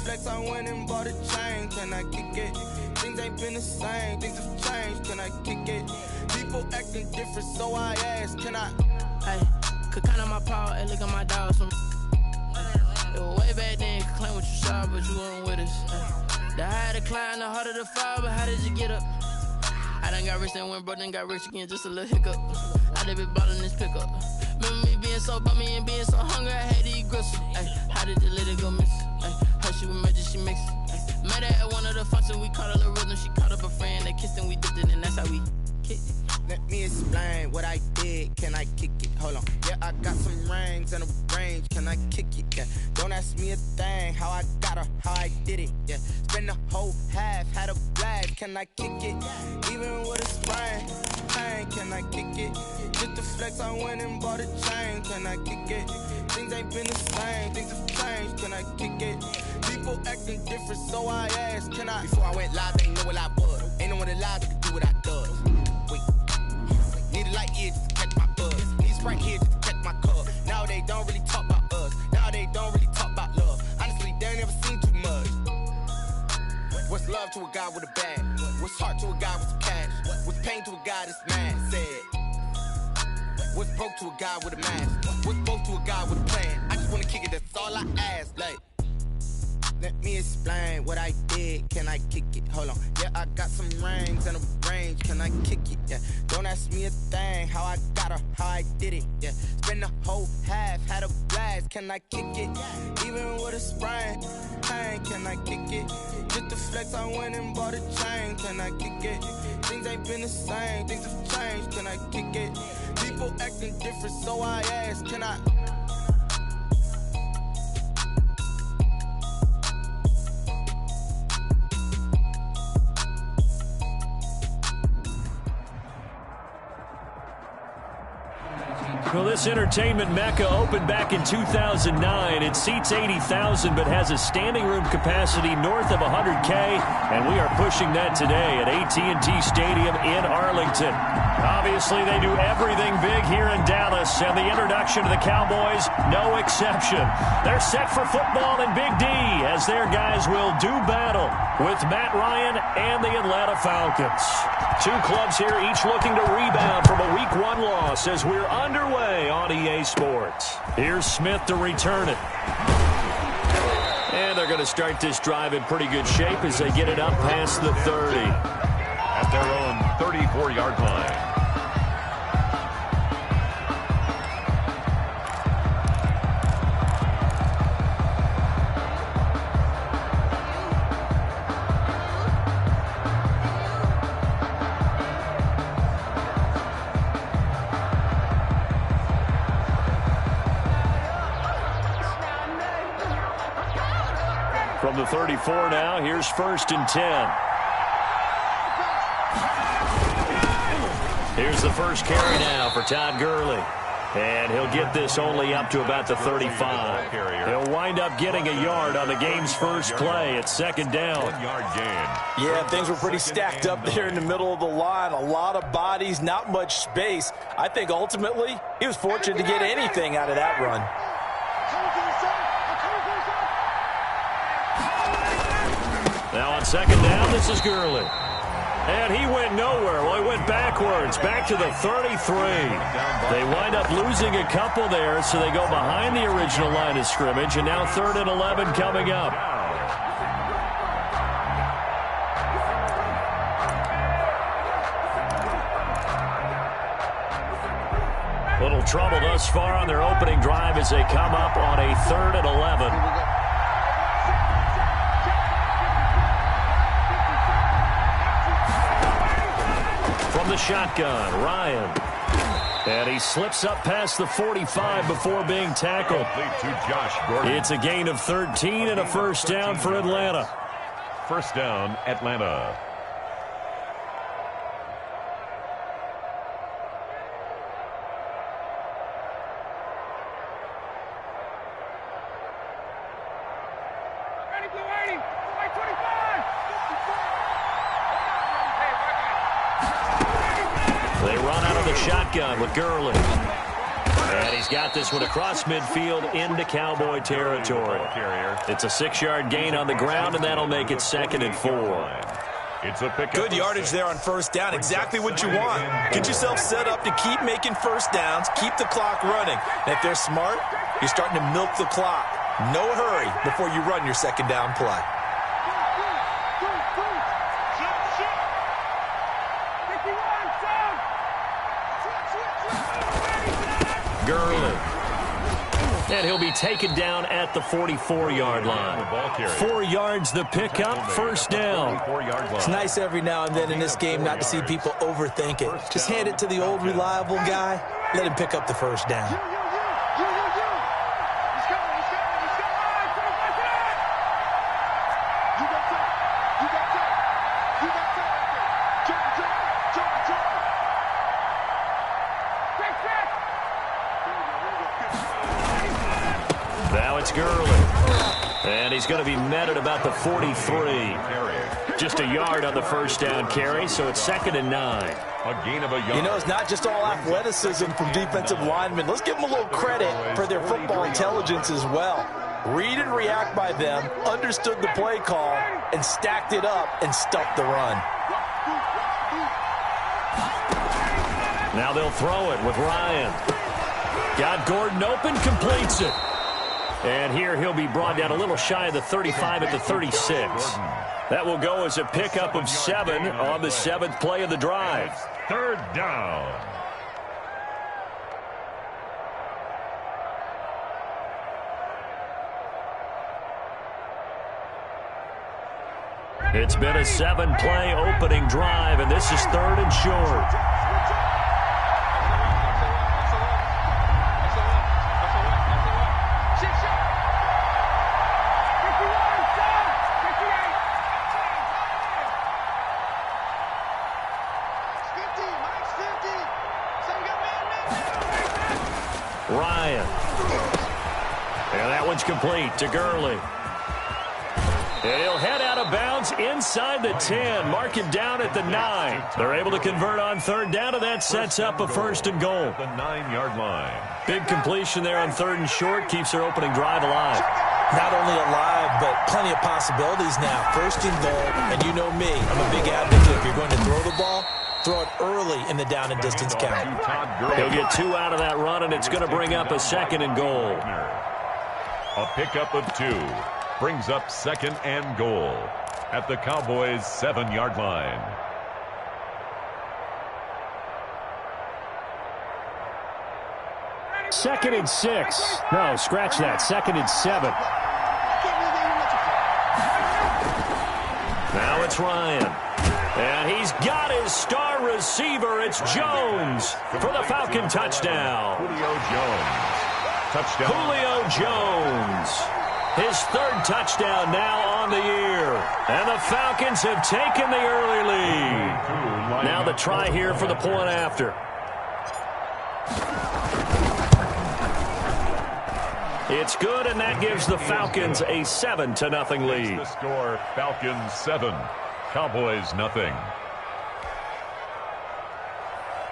flex, I went and bought a chain. Can I kick it? Things ain't been the same, things have changed. Can I kick it? People acting different, so I ask, can I? Hey, could count on my power, hey, look at my dogs. It was way back then, could claim what you saw, but you weren't with us. The higher the climb, the harder the fall, but how did you get up? I done got rich, then went broke, then got rich again, just a little hiccup. I done been ballin' this pickup. Remember me being so bummy and being so hungry, I had to eat gristle. Ay, how did you let it go miss? Ay, how she was magic, she mixed. Met her at one of the functions, we caught a little rhythm. She caught up a friend, they kissed and we dipped it, and that's how we kicked it. Let me explain what I did. Can I kick it? Hold on. Yeah, I got some rings and a range. Can I kick it? Yeah. Don't ask me a thing. How I got her, how I did it. Yeah. Spend the whole half, had a blast. Can I kick it? Even with a sprain. Pain. Can I kick it? Just the flex, I went and bought a chain. Can I kick it? Things ain't been the same. Things have changed. Can I kick it? People acting different, so I asked, can I? Before I went live, they know what I was. Ain't no one alive that can do what I does. Wait. Need a light here just to catch my buzz. Need Sprite here just to catch my cup. Now they don't really talk about us. Now they don't really talk about love. Honestly, they ain't never seen too much. What's love to a guy with a bag? What's heart to a guy with some cash? What's pain to a guy that's mad? Said. What's broke to a guy with a mask? What's both to a guy with a plan? I just wanna kick it, that's all I ask. Like, let me explain what I did. Can I kick it? Hold on. Yeah, I got some rings and a range. Can I kick it? Yeah. Don't ask me a thing. How I got her, how I did it. Yeah. Spend the whole half, had a blast. Can I kick it? Even with a sprain. Pain. Can I kick it? Just the flex, I went and bought a chain. Can I kick it? Things ain't been the same. Things have changed. Can I kick it? People acting different, so I ask, can I? Well, this entertainment mecca opened back in 2009. It seats 80,000 but has a standing room capacity north of 100K, and we are pushing that today at AT&T Stadium in Arlington. Obviously, they do everything big here in Dallas, and the introduction to the Cowboys, no exception. They're set for football in Big D as their guys will do battle with Matt Ryan and the Atlanta Falcons. Two clubs here, each looking to rebound from a Week 1 loss as we're underway on EA Sports. Here's Smith to return it. And they're going to start this drive in pretty good shape as they get it up past the 30. At their own 34-yard line. From the 34 now, here's 1st and 10. Here's the first carry now for Todd Gurley. And he'll get this only up to about the 35. He'll wind up getting a yard on the game's first play at 2nd down. 1-yard gain. Yeah, things were pretty stacked up there in the middle of the line. A lot of bodies, not much space. I think ultimately he was fortunate to get anything out of that run. Now on 2nd down, this is Gurley. And he went nowhere. Well, he went backwards, back to the 33. They wind up losing a couple there, so they go behind the original line of scrimmage, and now 3rd and 11 coming up. Little trouble thus far on their opening drive as they come up on a 3rd and 11. From the shotgun, Ryan. And he slips up past the 45 before being tackled. To Josh Gordon. It's a gain of 13 and a 1st down for Atlanta. 1st down, Atlanta. They run out of the shotgun with Gurley. And he's got this one across midfield into Cowboy territory. It's a 6-yard gain on the ground, and that'll make it 2nd and 4. It's a pickup. Good yardage there on first down. Exactly what you want. Get yourself set up to keep making first downs, keep the clock running. And if they're smart, you're starting to milk the clock. No hurry before you run your second down play. Gurley. And he'll be taken down at the 44-yard line. 4 yards the pickup, first down. It's nice every now and then in this game not to see people overthink it. Just hand it to the old reliable guy. Let him pick up the first down. Now it's Gurley. And he's going to be met at about the 43. Just a yard on the first down carry, so it's 2nd and 9. A gain of a yard. You know, it's not just all athleticism from defensive linemen. Let's give them a little credit for their football intelligence as well. Read and react by them, understood the play call, and stacked it up and stuffed the run. Now they'll throw it with Ryan. Got Gordon open, completes it. And here he'll be brought down a little shy of the 35 at the 36. That will go as a pickup of 7 on the 7th play of the drive. 3rd down. It's been a 7-play opening drive, and this is 3rd and short. Ryan. And that one's complete to Gurley. And he'll head out of bounds inside the 10. Mark him down at the 9. They're able to convert on 3rd down, and that sets up a 1st and goal. The 9-yard line. Big completion there on 3rd and short. Keeps their opening drive alive. Not only alive, but plenty of possibilities now. 1st and goal, and you know me. I'm a big advocate. If you're going to throw the ball, throw it early in the down and distance count. He'll get 2 out of that run, and it's going to bring up a 2nd and goal. A pickup of 2 brings up 2nd and goal at the Cowboys' 7-yard line. Second and 6. No, scratch that. 2nd and 7. Now it's Ryan. And he's got his star receiver. It's Jones for the Falcon touchdown. Julio Jones. Touchdown. Julio Jones. His 3rd touchdown now on the year. And the Falcons have taken the early lead. Now the try here for the point after. It's good, and that gives the Falcons a 7-0 lead. The score, Falcons 7, Cowboys nothing.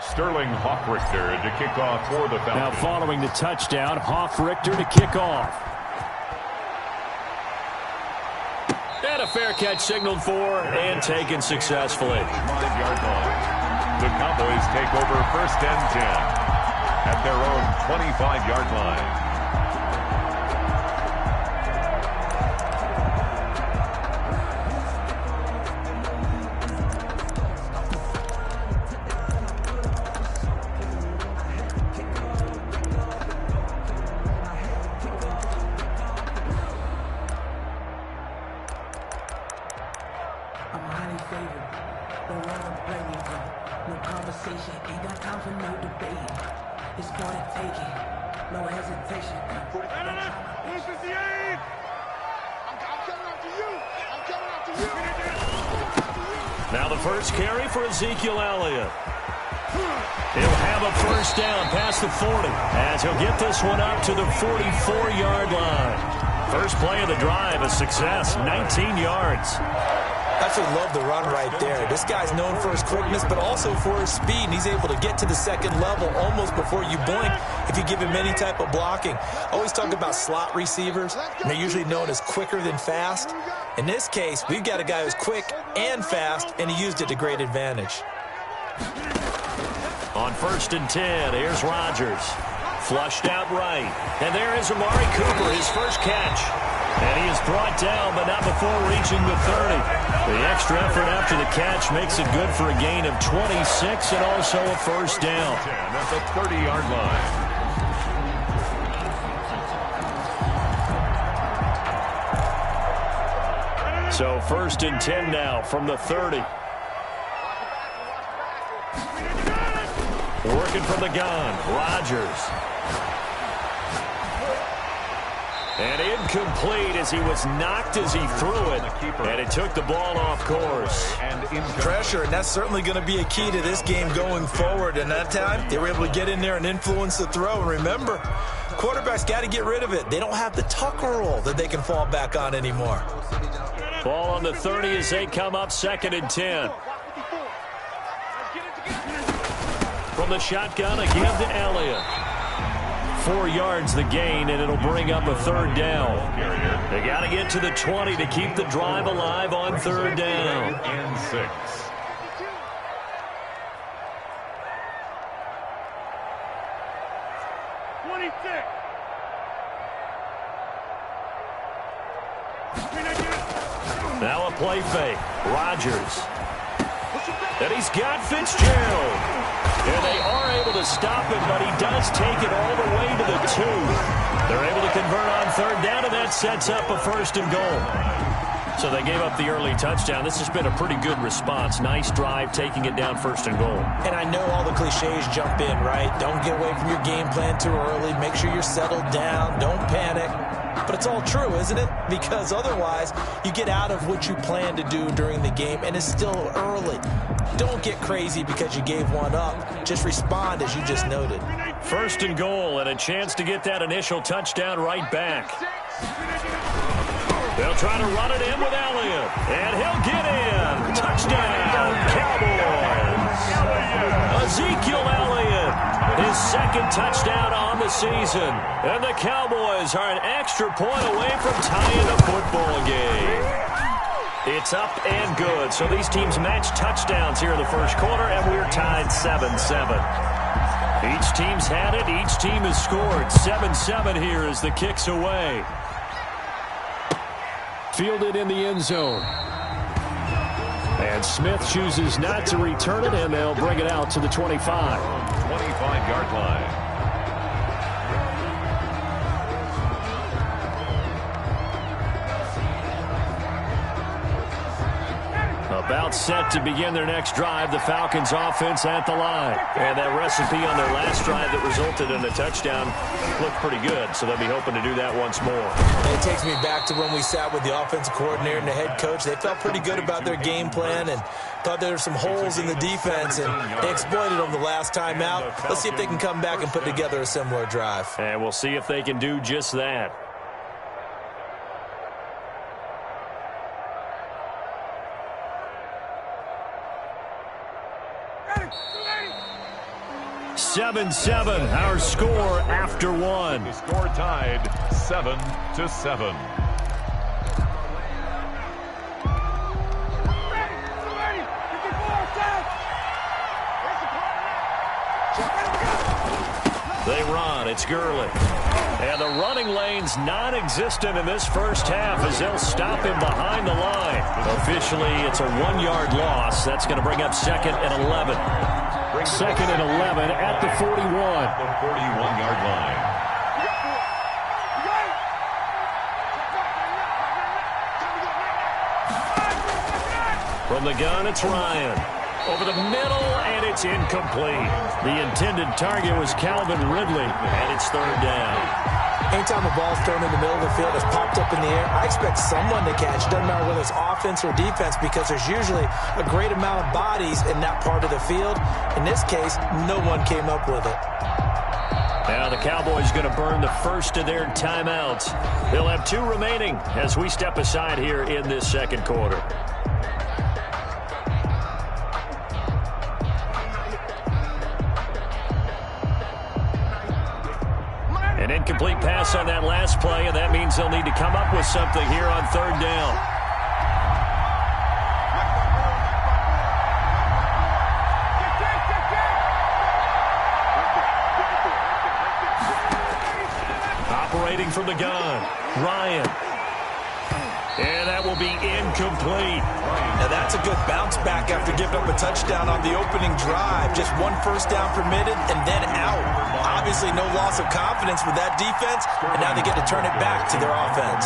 Sterling Hoffrichter to kick off for the Falcons. Now following the touchdown, Hoffrichter to kick off. And a fair catch signaled for and taken successfully. 5-yard line. The Cowboys take over 1st and 10 at their own 25-yard line. Now the first carry for Ezekiel Elliott. He'll have a 1st down past the 40 as he'll get this one up to the 44-yard line. First play of the drive, a success, 19 yards. Absolutely love the run right there. This guy's known for his quickness, but also for his speed. And he's able to get to the second level almost before you blink if you give him any type of blocking. Always talk about slot receivers, and they're usually known as quicker than fast. In this case, we've got a guy who's quick and fast, and he used it to great advantage. On 1st and 10, here's Rodgers. Flushed out right. And there is Amari Cooper, his first catch. And he is brought down, but not before reaching the 30. The extra effort after the catch makes it good for a gain of 26 and also a first down. At the 30-yard line. So 1st and 10 now from the 30. Working from the gun, Rodgers. And incomplete as he was knocked as he threw it. And it took the ball off course. Pressure, and that's certainly going to be a key to this game going forward. And that time, they were able to get in there and influence the throw. And remember, quarterbacks got to get rid of it. They don't have the Tucker roll that they can fall back on anymore. Ball on the 30 as they come up 2nd and 10. From the shotgun, a give to Elliott. 4 yards the gain, and it'll bring up a 3rd down. They got to get to the 20 to keep the drive alive on 3rd down. And 6. Now a play fake. Rodgers. And he's got Fitzgerald. And they are able to stop him, but he does take it all the way to the 2. They're able to convert on 3rd down, and that sets up a 1st and goal. So they gave up the early touchdown. This has been a pretty good response. Nice drive, taking it down 1st and goal. And I know all the cliches jump in, right? Don't get away from your game plan too early. Make sure you're settled down. Don't panic. But it's all true, isn't it? Because otherwise, you get out of what you plan to do during the game, and it's still early. Don't get crazy because you gave one up. Just respond as you just noted. 1st and goal, and a chance to get that initial touchdown right back. They'll try to run it in with Elliott, and he'll get in. Touchdown, Cowboys. Ezekiel Elliott, his 2nd touchdown on the season. And the Cowboys are an extra point away from tying the football game. It's up and good. So these teams match touchdowns here in the 1st quarter, and we're tied 7-7. Each team's had it. Each team has scored. 7-7 here as the kick's away. Fielded in the end zone. And Smith chooses not to return it, and they'll bring it out to the 25. 25-yard line. About set to begin their next drive, the Falcons offense at the line. And that recipe on their last drive that resulted in a touchdown looked pretty good, so they'll be hoping to do that once more. It takes me back to when we sat with the offensive coordinator and the head coach. They felt pretty good about their game plan and thought there were some holes in the defense, and they exploited them the last time out. Let's see if they can come back and put together a similar drive. And we'll see if they can do just that. (7-7) our score after one. The score tied 7-7. They run. It's Gurley. And the running lane's non-existent in this first half as they'll stop him behind the line. Officially, it's a 1-yard loss. That's going to bring up 2nd and 11. 2nd and 11 at the 41. The 41-yard line. From the gun, it's Ryan. Over the middle, and it's incomplete. The intended target was Calvin Ridley, and it's 3rd down. Anytime a ball's thrown in the middle of the field, it's popped up in the air, I expect someone to catch. Doesn't matter whether it's offense or defense, because there's usually a great amount of bodies in that part of the field. In this case, no one came up with it. Now the Cowboys going to burn the first of their timeouts. They'll have 2 remaining as we step aside here in this 2nd quarter. Incomplete pass on that last play, and that means they'll need to come up with something here on third down. Operating from the gun, Ryan. And that will be incomplete. Now that's a good bounce back after giving up a touchdown on the opening drive. Just one first down permitted and then out. Obviously no loss of confidence with that defense, and now they get to turn it back to their offense.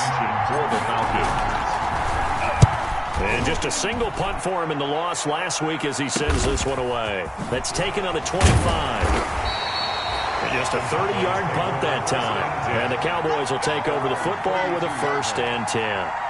And just a single punt for him in the loss last week as he sends this one away. That's taken on the 25. And just a 30-yard punt that time. And the Cowboys will take over the football with a 1st and 10.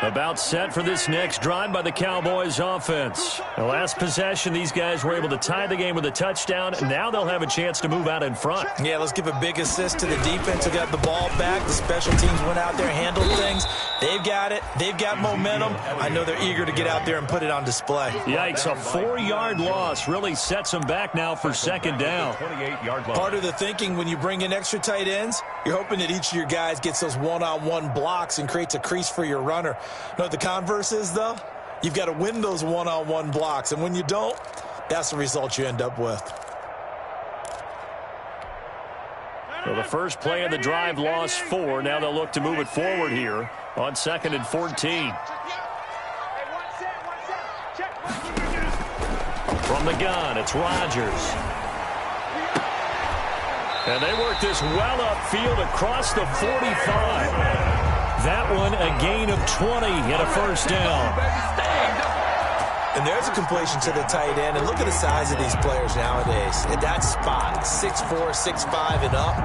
About set for this next drive by the Cowboys offense. The last possession, these guys were able to tie the game with a touchdown. Now they'll have a chance to move out in front. Yeah, let's give a big assist to the defense who got the ball back. The special teams went out there, handled things. They've got it. They've got momentum. I know they're eager to get out there and put it on display. Yikes, a 4-yard loss really sets them back now for second down. Part of the thinking when you bring in extra tight ends, you're hoping that each of your guys gets those one-on-one blocks and creates a crease for your runner. You know what the converse is, though? You've got to win those one-on-one blocks, and when you don't, that's the result you end up with. So the first play of the drive lost 4. Now they'll look to move it forward here on 2nd and 14. From the gun, it's Rodgers. And they work this well upfield across the 45. That one a gain of 20 and a first down. And there's a completion to the tight end. And look at the size of these players nowadays. At that spot, 6'4", 6'5", and up.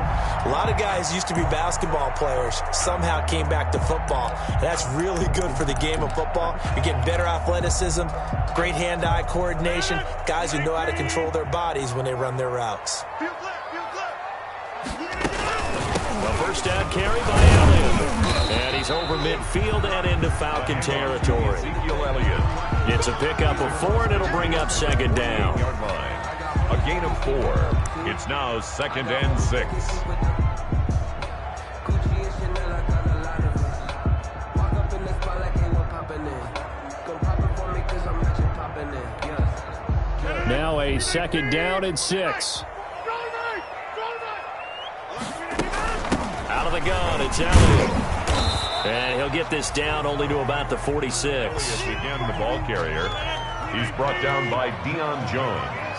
A lot of guys used to be basketball players, somehow came back to football. And that's really good for the game of football. You get better athleticism, great hand-eye coordination, guys who know how to control their bodies when they run their routes. The first down carry by Elliott. And he's over midfield and into Falcon territory. It's a pickup of 4, and it'll bring up second down. A gain of 4. It's now 2nd and 6. Now a 2nd down and 6. Out of the gun, it's Elliott. And he'll get this down only to about the 46. Again, the ball carrier. He's brought down by Deion Jones.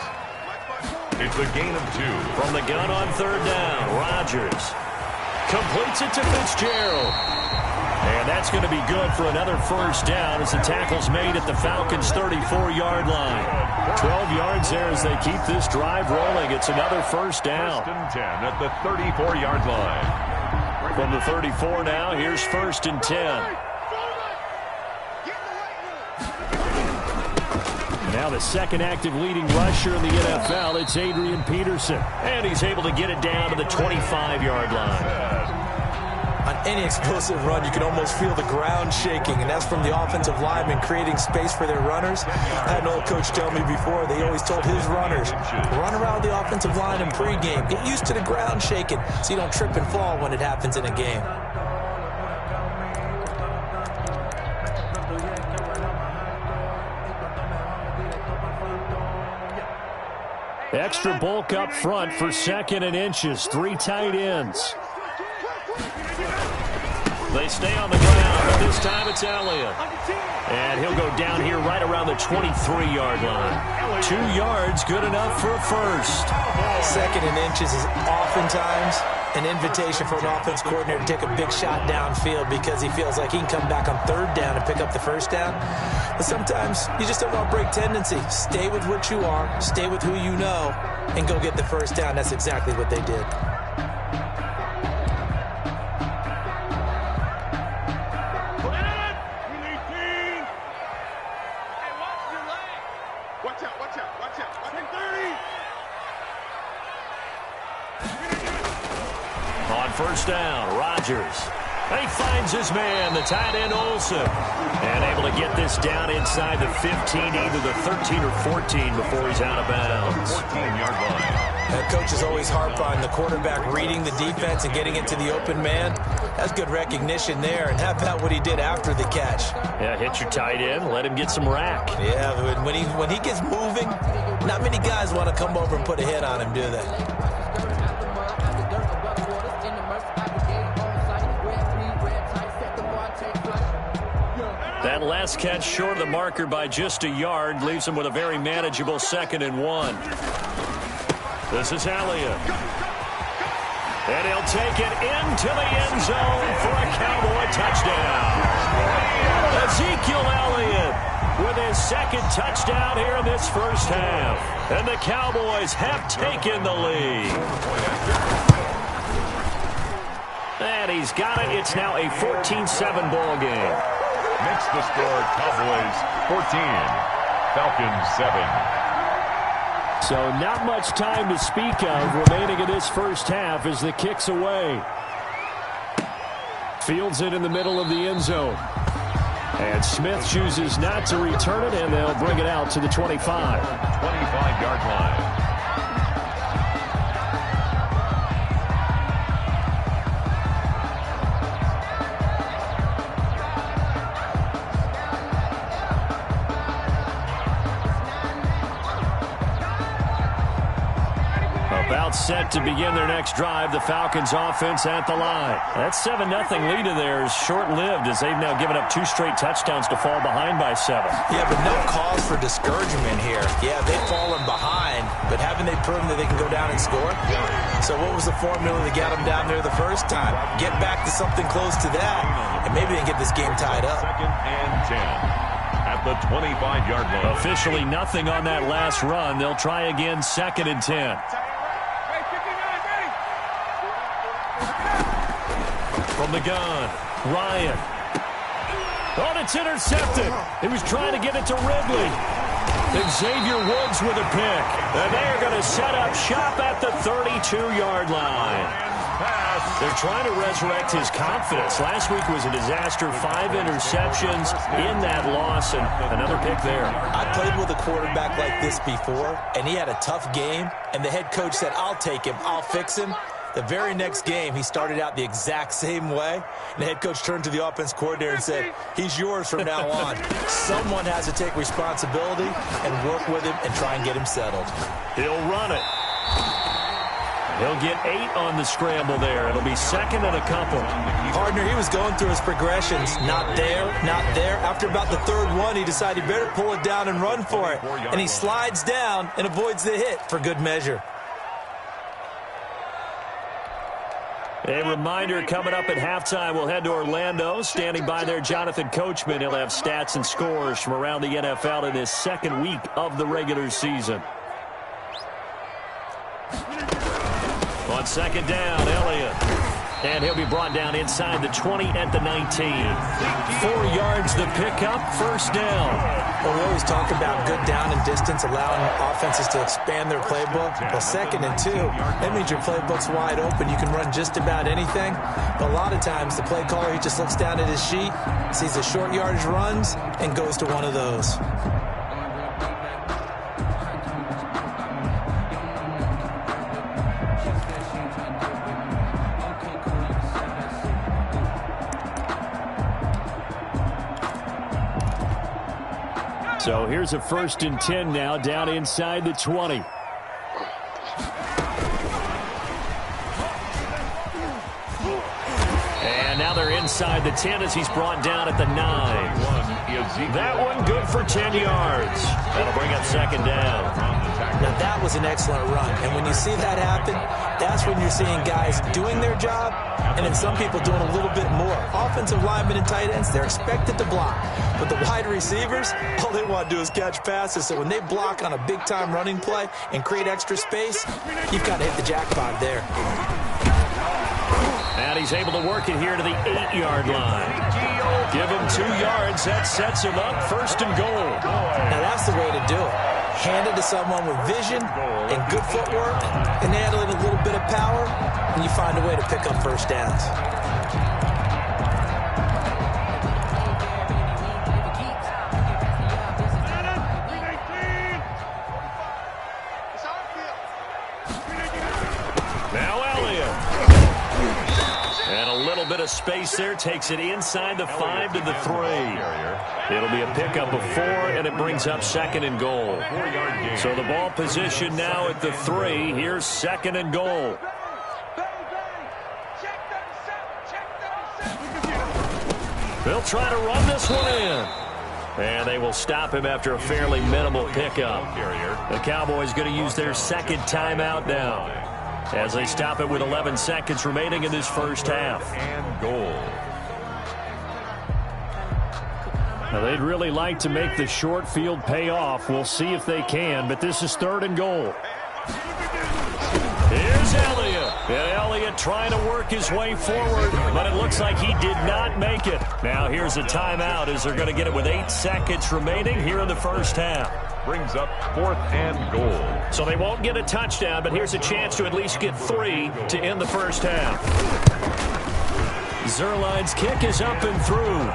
It's a gain of 2. From the gun on 3rd down, Rodgers completes it to Fitzgerald. And that's going to be good for another first down as the tackle's made at the Falcons' 34-yard line. 12 yards there as they keep this drive rolling. It's another first down. 1st and 10 at the 34-yard line. From the 34 now, here's 1st and 10. Now the second active leading rusher in the NFL, it's Adrian Peterson. And he's able to get it down to the 25-yard line. On any explosive run, you can almost feel the ground shaking, and that's from the offensive linemen creating space for their runners. I had an old coach tell me before, they always told his runners, run around the offensive line in pregame. Get used to the ground shaking so you don't trip and fall when it happens in a game. Extra bulk up front for 2nd and inches. 3 tight ends. They stay on the ground, but this time it's Elliott. And he'll go down here right around the 23-yard line. 2 yards, good enough for a first. 2nd and inches is oftentimes an invitation for an offense coordinator to take a big shot downfield because he feels like he can come back on 3rd down and pick up the first down. But sometimes you just don't want to break tendency. Stay with what you are, stay with who you know, and go get the first down. That's exactly what they did. On 1st down, Rodgers. And he finds his man, the tight end Olsen. And able to get this down inside the 15, either the 13 or 14 before he's out of bounds. 14-yard line. Head coaches always harp on the quarterback reading the defense and getting into the open man. That's good recognition there. And how about what he did after the catch? Yeah, hit your tight end, let him get some rack. Yeah, when he gets moving, not many guys want to come over and put a hit on him, do they? That last catch short of the marker by just a yard leaves him with a very manageable 2nd and 1. This is Elliott. And he'll take it into the end zone for a Cowboy touchdown. Ezekiel Elliott with his 2nd touchdown here in this first half. And the Cowboys have taken the lead. And he's got it. It's now a 14-7 ball game. Makes the score Cowboys 14, Falcons 7. So not much time to speak of remaining in this first half as the kick's away. Fields it in the middle of the end zone. And Smith chooses not to return it, and they'll bring it out to the 25. 25-yard line. About set to begin their next drive. The Falcons offense at the line. That 7-0 lead of theirs short-lived as they've now given up 2 straight touchdowns to fall behind by 7. Yeah, but no cause for discouragement here. Yeah, they've fallen behind, but haven't they proven that they can go down and score? So what was the formula that got them down there the first time? Get back to something close to that, and maybe they can get this game tied up. 2nd and 10 at the 25-yard line. Officially nothing on that last run. They'll try again 2nd and 10. From the gun, Ryan. Oh, it's intercepted. He was trying to get it to Ridley. Xavier Woods with a pick. And they're going to set up shop at the 32-yard line. They're trying to resurrect his confidence. Last week was a disaster. 5 interceptions in that loss, and another pick there. I played with a quarterback like this before, and he had a tough game, and the head coach said, I'll take him, I'll fix him. The very next game, he started out the exact same way. And the head coach turned to the offense coordinator and said, he's yours from now on. Someone has to take responsibility and work with him and try and get him settled. He'll run it. He'll get 8 on the scramble there. It'll be 2nd and a couple. Partner, he was going through his progressions. Not there, not there. After about the 3rd one, he decided he better pull it down and run for it. And he slides down and avoids the hit for good measure. A reminder coming up at halftime, we'll head to Orlando. Standing by there, Jonathan Coachman. He'll have stats and scores from around the NFL in this 2nd week of the regular season. On 2nd down, Elliott. And he'll be brought down inside the 20 at the 19. 4 yards the pickup, 1st down. Well, we always talk about good down and distance, allowing offenses to expand their playbook. Well, 2nd and 2, that means your playbook's wide open. You can run just about anything. But a lot of times, the play caller, he just looks down at his sheet, sees the short yardage runs, and goes to one of those. So here's a 1st and 10 now, down inside the 20. And now they're inside the 10 as he's brought down at the 9. That one good for 10 yards. That'll bring up 2nd down. Now, that was an excellent run. And when you see that happen, that's when you're seeing guys doing their job and then some people doing a little bit more. Offensive linemen and tight ends, they're expected to block. But the wide receivers, all they want to do is catch passes. So when they block on a big-time running play and create extra space, you've got to hit the jackpot there. And he's able to work it here to the 8-yard line. Give him 2 yards. That sets him up 1st and goal. Now, that's the way to do it. Hand it to someone with vision and good footwork, and add in a little bit of power, and you find a way to pick up 1st downs. of space there. Takes it inside the 5 to the 3. It'll be a pickup of 4, and it brings up 2nd and goal. So the ball position now at the 3. Here's 2nd and goal. They'll try to run this one in. And they will stop him after a fairly minimal pickup. The Cowboys going to use their 2nd timeout now as they stop it with 11 seconds remaining in this first half. And goal. Now they'd really like to make the short field pay off. We'll see if they can, but this is 3rd and goal. Here's Elliott. And Elliott trying to work his way forward, but it looks like he did not make it. Now here's a timeout as they're going to get it with 8 seconds remaining here in the first half. Brings up 4th and goal. So they won't get a touchdown, but here's a chance to at least get 3 to end the first half. Zuerlein's kick is up and through.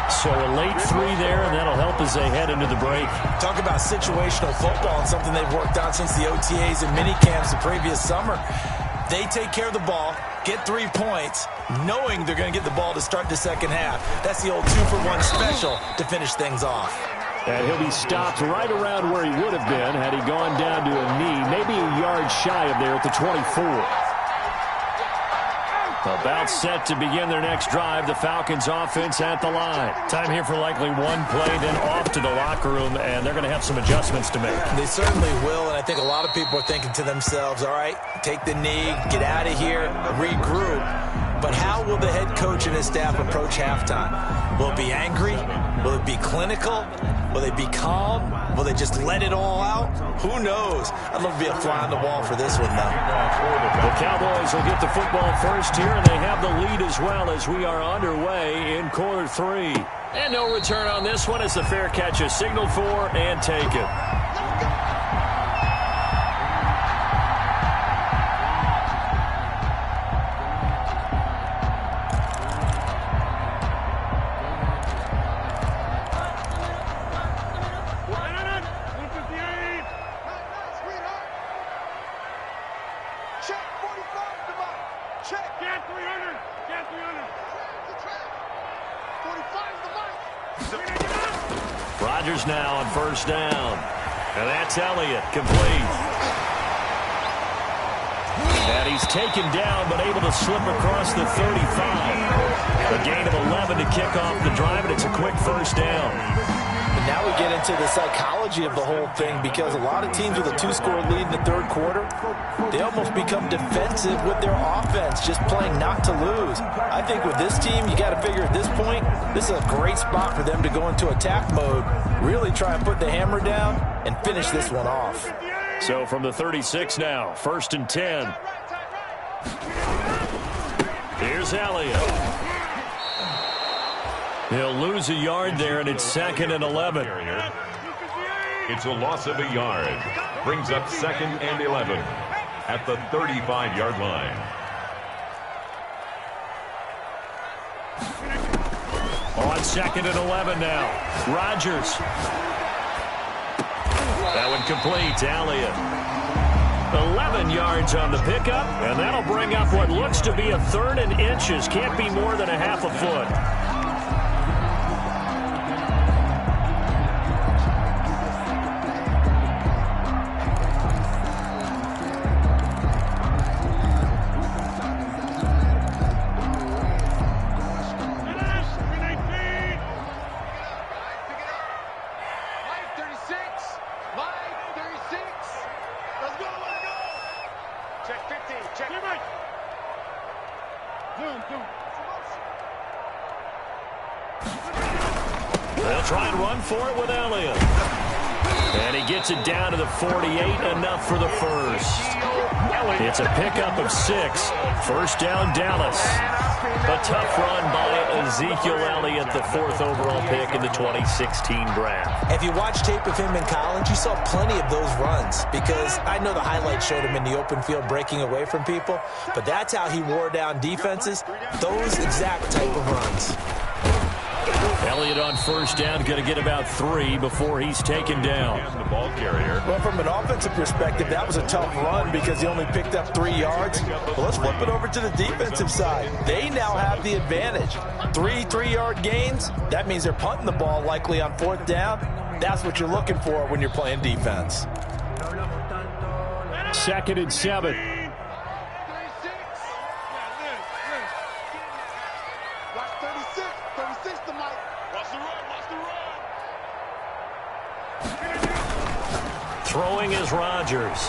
So a late 3 there, and that'll help as they head into the break. Talk about situational football and something they've worked on since the OTAs and minicamps the previous summer. They take care of the ball, get 3 points, knowing they're going to get the ball to start the second half. That's the old 2-for-1 special to finish things off. And he'll be stopped right around where he would have been had he gone down to a knee, maybe a yard shy of there at the 24. About set to begin their next drive. The Falcons offense at the line. Time here for likely one play, then off to the locker room, and they're going to have some adjustments to make. They certainly will, and I think a lot of people are thinking to themselves, all right, take the knee, get out of here, regroup. But how will the head coach and his staff approach halftime? Will it be angry? Will it be clinical? Will they be calm? Will they just let it all out? Who knows? I'd love to be a fly on the wall for this one, though. The Cowboys will get the football first here, and they have the lead as well as we are underway in quarter 3. And no return on this one as the fair catch is signaled for and taken. Rodgers now on first down. And that's Elliott, complete. And he's taken down, but able to slip across the 35. A gain of 11 to kick off the drive, and it's a quick first down. And now we get into the psychology of the whole thing, because a lot of teams with a 2-score lead in the third quarter, they almost become defensive with their offense, just playing not to lose. I think with this team, you got to figure at this point, this is a great spot for them to go into attack mode, really try and put the hammer down and finish this one off. So from the 36 now, 1st and 10. Here's Elliott. He'll lose a yard there, and it's 2nd and 11. It's a loss of a yard. Brings up 2nd and 11 at the 35-yard line. On 2nd and 11 now. Rodgers. That one complete to Elliott. 11 yards on the pickup, and that'll bring up what looks to be a 3rd and inches. Can't be more than a half a foot. They'll try and run for it with Elliott. And he gets it down to the 48, enough for the first. It's a pickup of 6. First down, Dallas. A tough run by Ezekiel Elliott, the 4th overall pick in the 2016 draft. If you watch tape of him in college, you saw plenty of those runs, because I know the highlights showed him in the open field breaking away from people, but that's how he wore down defenses, those exact type of runs. Elliott on first down, going to get about 3 before he's taken down. And the ball carrier. Well, from an offensive perspective, that was a tough run because he only picked up 3 yards. But let's flip it over to the defensive side. They now have the advantage. 3 3-yard gains, that means they're punting the ball likely on 4th down. That's what you're looking for when you're playing defense. 2nd and 7. Throwing is Rodgers.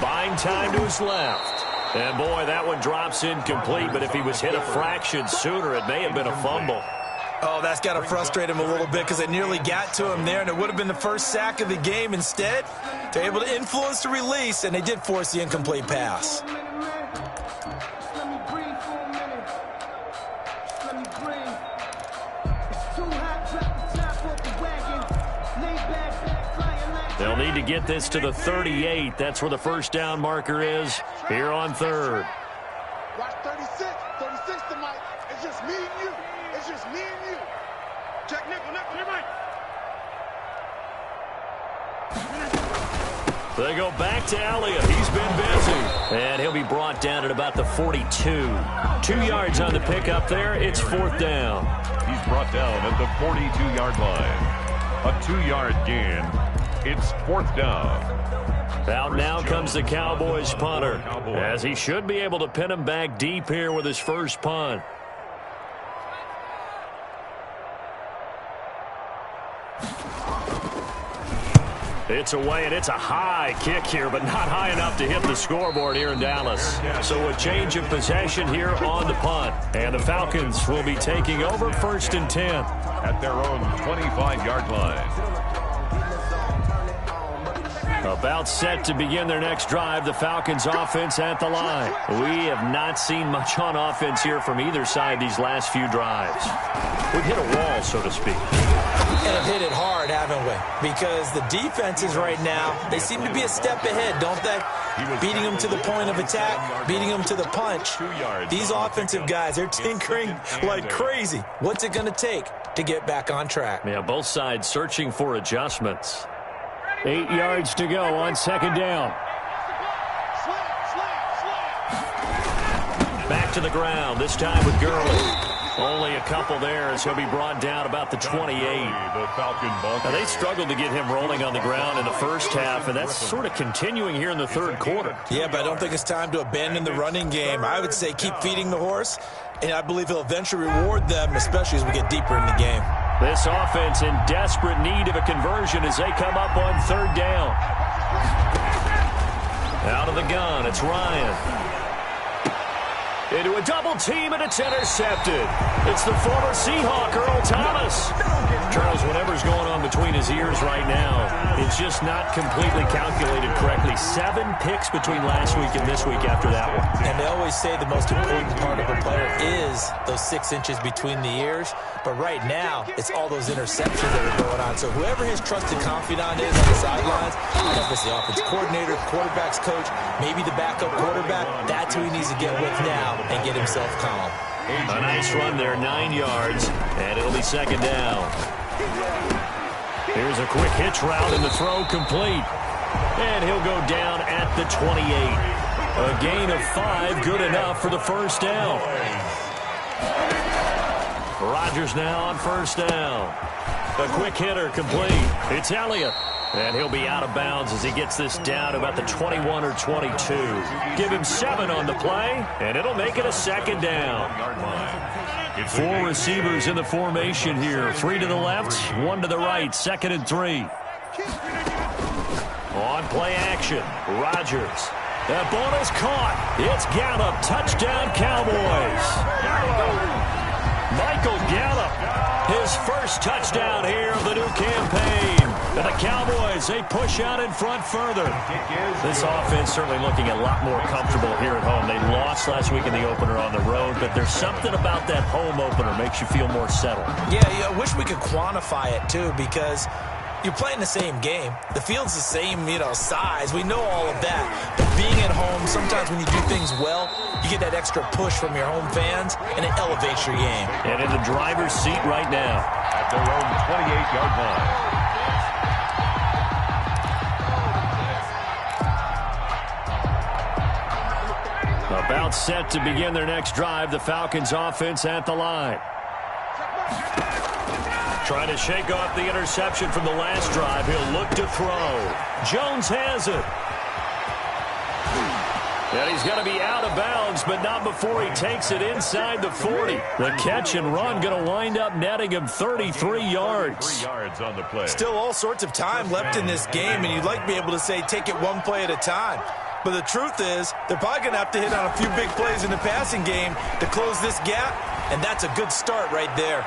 Buying time to his left. And, boy, that one drops incomplete, but if he was hit a fraction sooner, it may have been a fumble. Oh, that's got to frustrate him a little bit because they nearly got to him there, and it would have been the first sack of the game. Instead, they're able to influence the release, and they did force the incomplete pass. They'll need to get this to the 38. That's where the first down marker is here on 3rd. Watch 36. 36 to Mike. It's just me and you. It's just me and you. Check nickel, Mike. They go back to Elliott. He's been busy. And he'll be brought down at about the 42. 2 yards on the pickup there. It's 4th down. He's brought down at the 42-yard line. A 2-yard gain. It's 4th down. Out now comes the Cowboys punter, as he should be able to pin him back deep here with his first punt. It's away, and it's a high kick here, but not high enough to hit the scoreboard here in Dallas. So a change of possession here on the punt. And the Falcons will be taking over 1st and 10. At their own 25-yard line. About set to begin their next drive, the Falcons offense at the line. We have not seen much on offense here from either side these last few drives. We've hit a wall, so to speak. And have hit it hard, haven't we? Because the defenses right now, they seem to be a step ahead, don't they? Beating them to the point of attack, beating them to the punch. These offensive guys, they're tinkering like crazy. What's it going to take to get back on track? Yeah, both sides searching for adjustments. 8 yards to go on 2nd down. Back to the ground, this time with Gurley. Only a couple there as he'll be brought down about the 28. Now, they struggled to get him rolling on the ground in the first half, and that's sort of continuing here in the 3rd quarter. Yeah, but I don't think it's time to abandon the running game. I would say keep feeding the horse, and I believe he'll eventually reward them, especially as we get deeper in the game. This offense in desperate need of a conversion as they come up on 3rd down. Out of the gun, it's Ryan. Into a double team, and it's intercepted. It's the former Seahawk, Earl Thomas. Charles, whatever's going on between his ears right now, it's just not completely calculated correctly. 7 picks between last week and this week after that one. And they always say the most important part of a player is those 6 inches between the ears. But right now, it's all those interceptions that are going on. So whoever his trusted confidant is on the sidelines, I don't know if it's the offense coordinator, quarterback's coach, maybe the backup quarterback, that's who he needs to get with now and get himself calm. A nice run there, 9 yards, and it'll be 2nd down. Here's a quick hitch route, and the throw complete. And he'll go down at the 28. A gain of 5, good enough for the first down. Rodgers now on first down. A quick hitter complete. It's Elliott. And he'll be out of bounds as he gets this down about the 21 or 22. Give him 7 on the play, and it'll make it a 2nd down. 4 receivers in the formation here. 3 to the left, 1 to the right. 2nd and 3. On play action, Rodgers. That ball is caught. It's Gallup. Touchdown, Cowboys. Michael Gallup, his first touchdown here of the new campaign. And the Cowboys, they push out in front further. This offense certainly looking a lot more comfortable here at home. They lost last week in the opener on the road, but there's something about that home opener makes you feel more settled. Yeah, I wish we could quantify it, too, because you're playing the same game. The field's the same, size. We know all of that. But being at home, sometimes when you do things well, you get that extra push from your home fans, and it elevates your game. And in the driver's seat right now. At their own 28-yard line. About set to begin their next drive. The Falcons offense at the line. Trying to shake off the interception from the last drive. He'll look to throw. Jones has it. And he's going to be out of bounds, but not before he takes it inside the 40. The catch and run going to wind up netting him 33 yards. 3 yards on the play. Still all sorts of time left in this game, and you'd like to be able to say take it one play at a time. But the truth is, they're probably going to have to hit on a few big plays in the passing game to close this gap, and that's a good start right there.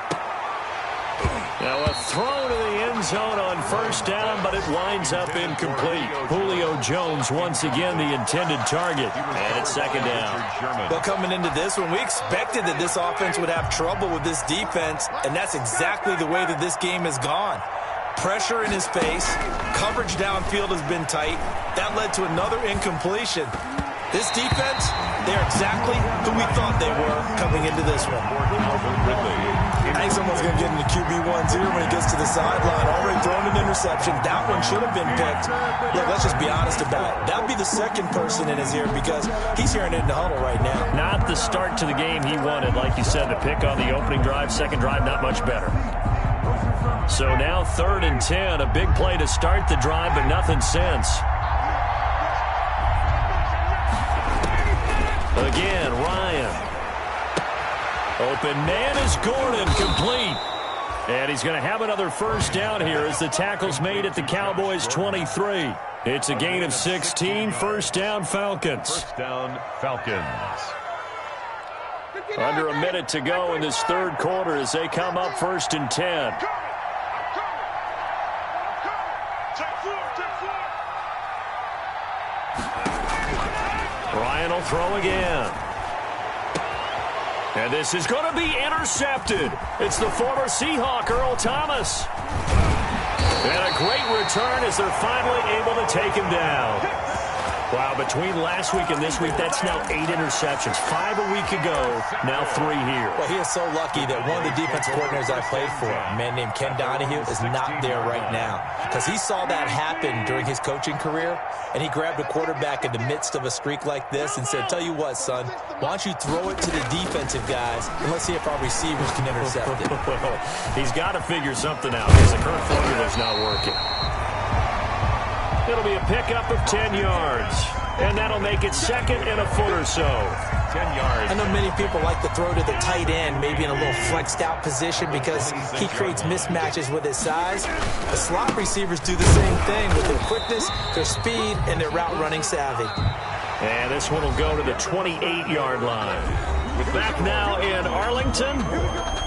Now a throw to the end zone on first down, but it winds up incomplete. Julio Jones once again the intended target, and it's second down. But coming into this one, we expected that this offense would have trouble with this defense, and that's exactly the way that this game has gone. Pressure in his face, coverage downfield has been tight. That led to another incompletion. This defense, they're exactly who we thought they were coming into this one. I think someone's going to get into QB1's ear when he gets to the sideline. Already thrown an interception. That one should have been picked. Look, let's just be honest about it. That would be the second person in his ear because he's hearing it in the huddle right now. Not the start to the game he wanted. Like you said, the pick on the opening drive, second drive, not much better. So now 3rd and 10. A big play to start the drive, but nothing since. Again, Ryan. Open man is Gordon, complete. And he's going to have another first down here as the tackle's made at the Cowboys' 23. It's a gain of 16, first down Falcons. First down Falcons. Under a minute to go in this third quarter as they come up 1st and 10. Ryan will throw again. And this is going to be intercepted. It's the former Seahawk, Earl Thomas. And a great return as they're finally able to take him down. Wow, between last week and this week, that's now 8 interceptions. 5 a week ago, now 3 here. Well, he is so lucky that one of the defense coordinators I played for, a man named Ken Donahue, is not there right now. Because he saw that happen during his coaching career, and he grabbed a quarterback in the midst of a streak like this and said, tell you what, son, why don't you throw it to the defensive guys, and let's see if our receivers can intercept it. He's got to figure something out because the current formula's not working. It'll be a pickup of 10 yards. And that'll make it second and a foot or so. 10 yards. I know many people like to throw to the tight end, maybe in a little flexed out position because he creates mismatches with his size. The slot receivers do the same thing with their quickness, their speed, and their route running savvy. And this one will go to the 28-yard line. Back now in Arlington.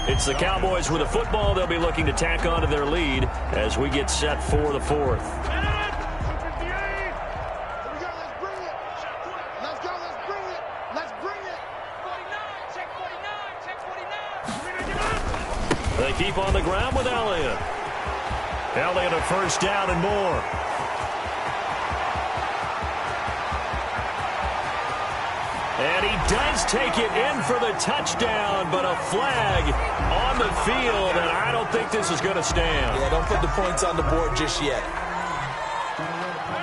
It's the Cowboys with a football. They'll be looking to tack on to their lead as we get set for the fourth. They keep on the ground with Elliott. Elliott a first down and more. And he does take it in for the touchdown, but a flag on the field, and I don't think this is going to stand. Yeah, don't put the points on the board just yet.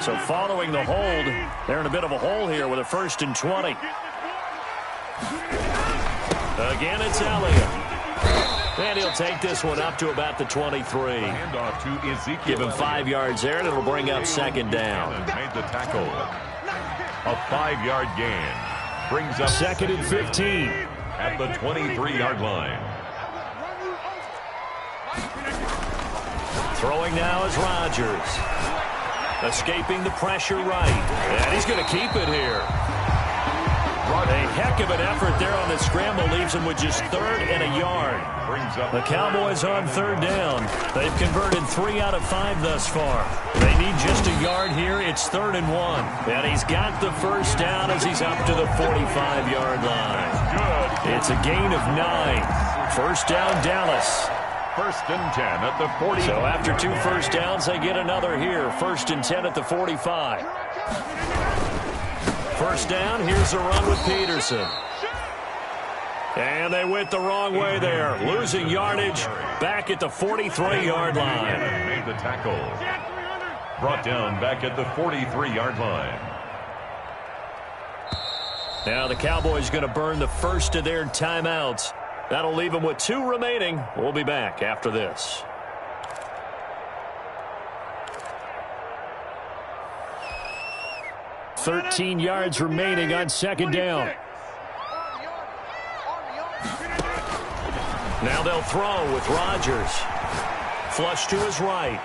So following the hold, they're in a bit of a hole here with a 1st and 20. Again, it's Elliott. And he'll take this one up to about the 23. Handoff to Ezekiel. Give him 5 yards there, and it'll bring up second down. Made the tackle. A 5-yard gain. Brings up second and 15. At the 23-yard line. Throwing now is Rodgers. Escaping the pressure right. And he's going to keep it here. A heck of an effort there on the scramble. Leaves him with just 3rd and a yard. The Cowboys on 3rd down. They've converted 3 out of 5 thus far. They need just a yard here. It's 3rd and 1. And he's got the first down as he's up to the 45-yard line. It's a gain of 9. First down, Dallas. First and 10 at the 40. So after 2 first downs, they get another here. First and 10 at the 45. First down, here's a run with Peterson. And they went the wrong way there. Losing yardage back at the 43-yard line. Made the tackle. Brought down back at the 43-yard line. Now the Cowboys going to burn the first of their timeouts. That'll leave them with 2 remaining. We'll be back after this. $13 yards remaining on second down. Now they'll throw with Rodgers. Flush to his right.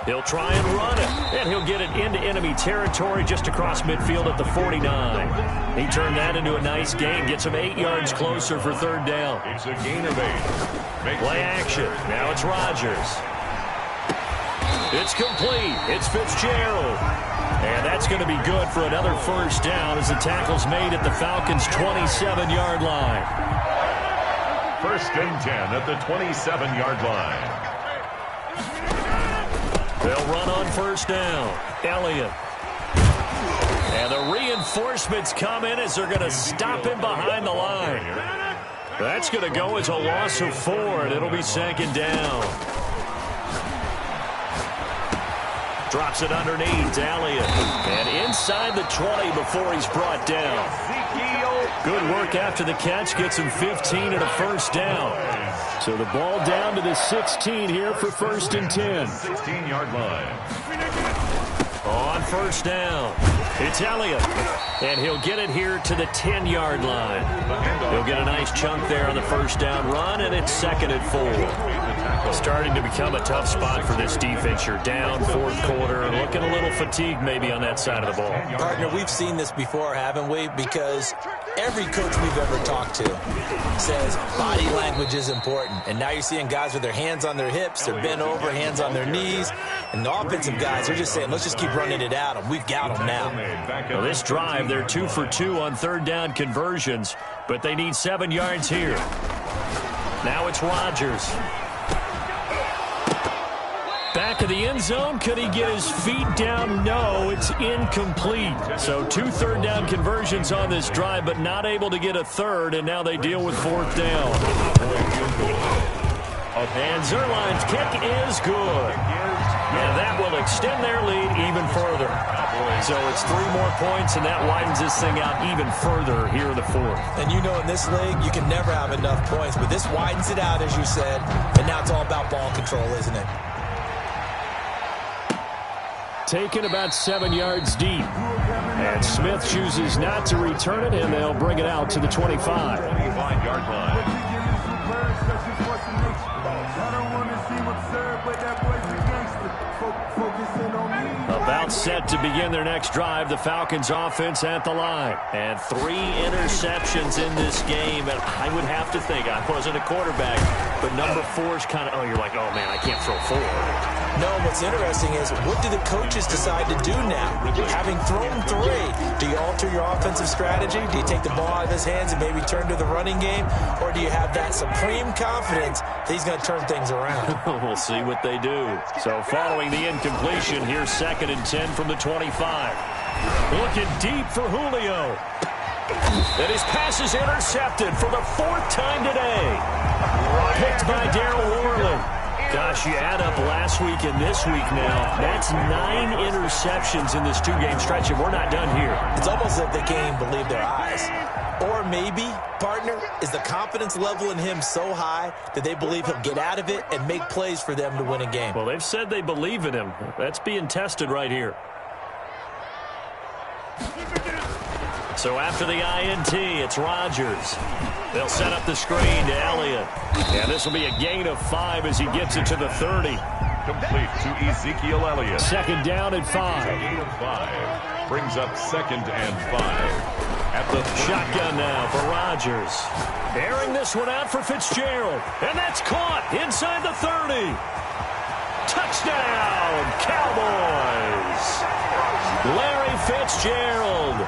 He'll try and run it, and he'll get it into enemy territory just across midfield at the 49. He turned that into a nice gain, gets him 8 yards closer for third down. It's a gain of 8. Play action. Now it's Rodgers. It's complete. It's Fitzgerald. And that's going to be good for another first down as the tackle's made at the Falcons' 27-yard line. First and 10 at the 27-yard line. They'll run on first down. Elliott. And the reinforcements come in as they're going to stop him behind the line. That's going to go as a loss of 4, and it'll be second down. Drops it underneath to Elliott. And inside the 20 before he's brought down. Good work after the catch. Gets him 15 and a first down. So the ball down to the 16 here for first and 10. 16-yard line. On first down, it's Elliott. And he'll get it here to the 10-yard line. He'll get a nice chunk there on the first down run, and it's second and 4. Starting to become a tough spot for this defense. You're down fourth quarter, looking a little fatigued maybe on that side of the ball. Partner, we've seen this before, haven't we? Because every coach we've ever talked to says body language is important. And now you're seeing guys with their hands on their hips, they're bent over, hands on their knees. And the offensive guys are just saying, let's just keep running it at them. We've got them now. Well, this drive, they're 2 for 2 on third down conversions, but they need 7 yards here. Now it's Rodgers. Back of the end zone. Could he get his feet down? No, it's incomplete. So 2 third down conversions on this drive, but not able to get a third, and now they deal with fourth down. And Zuerlein's kick is good. And that will extend their lead even further. So it's 3 more points, and that widens this thing out even further here in the fourth. And you know in this league, you can never have enough points, but this widens it out, as you said, and now it's all about ball control, isn't it? Taken about 7 yards deep. And Smith chooses not to return it, and they'll bring it out to the 25. 25-yard line. About set to begin their next drive, the Falcons offense at the line. And 3 interceptions in this game. And I would have to think, I wasn't a quarterback, but number 4 is kind of, you're like, oh, man, I can't throw 4. No, what's interesting is, what do the coaches decide to do now? Having thrown 3, do you alter your offensive strategy? Do you take the ball out of his hands and maybe turn to the running game? Or do you have that supreme confidence that he's going to turn things around? We'll see what they do. So following the incompletion, here's second and 10 from the 25. Looking deep for Julio. And his pass is intercepted for the 4th time today. Picked by Darryl Worley. Gosh, you add up last week and this week now, that's 9 interceptions in this 2-game stretch, and we're not done here. It's almost like they can't even believe their eyes. Or maybe, partner, is the confidence level in him so high that they believe he'll get out of it and make plays for them to win a game. Well, they've said they believe in him. That's being tested right here. So after the INT, it's Rodgers. They'll set up the screen to Elliott. And this will be a gain of 5 as he gets it to the 30. Complete to Ezekiel Elliott. Second down at 5. Gain of 5. Brings up second and 5. At the shotgun now for Rodgers. Airing this one out for Fitzgerald. And that's caught inside the 30. Touchdown, Cowboys. Larry Fitzgerald.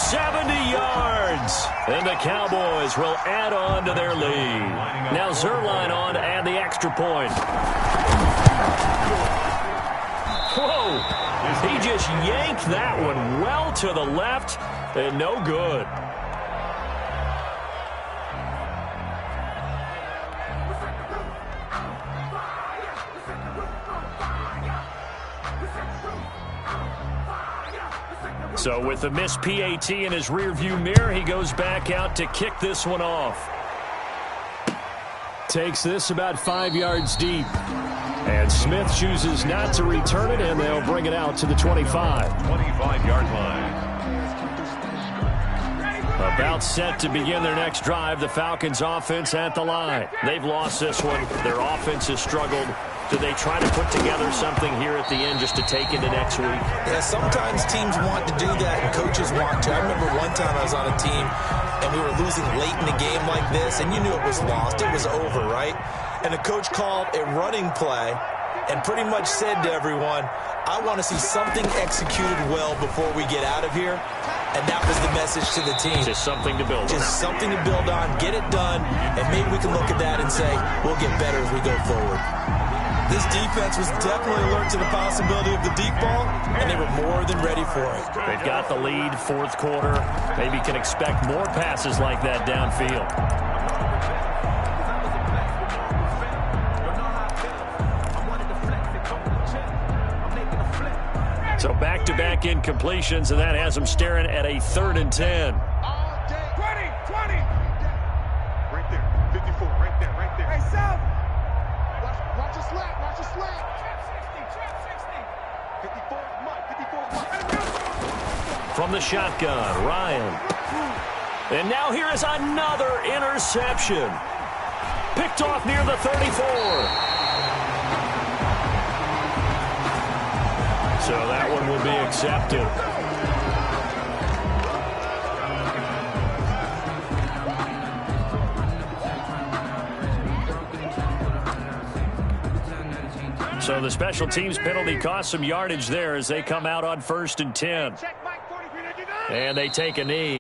70 yards. And the Cowboys will add on to their lead. Now Zuerlein on to add the extra point. Whoa. He just yanked that one well to the left and no good. So with the missed PAT in his rearview mirror, he goes back out to kick this one off. Takes this about 5 yards deep. And Smith chooses not to return it, and they'll bring it out to the 25. 25-yard line. About set to begin their next drive, the Falcons offense at the line. They've lost this one. Their offense has struggled. Do they try to put together something here at the end just to take into next week? Yeah, sometimes teams want to do that and coaches want to. I remember one time I was on a team and we were losing late in a game like this, and you knew it was lost. It was over, right? And the coach called a running play and pretty much said to everyone, I want to see something executed well before we get out of here. And that was the message to the team. Just something to build on. Just something to build on, get it done, and maybe we can look at that and say, we'll get better as we go forward. This defense was definitely alert to the possibility of the deep ball, and they were more than ready for it. They've got the lead, fourth quarter. Maybe can expect more passes like that downfield. So back-to-back incompletions, and that has them staring at a 3rd and 10. 20, 20. Right there, 54, right there, right there. Hey, South. Watch your slap, watch your slap. Trap 60. 54, Mike, 54, Mike. From the shotgun, Ryan. And now here is another interception. Picked off near the 34. So that one will be accepted. So the special teams penalty cost some yardage there as they come out on 1st and 10. And they take a knee.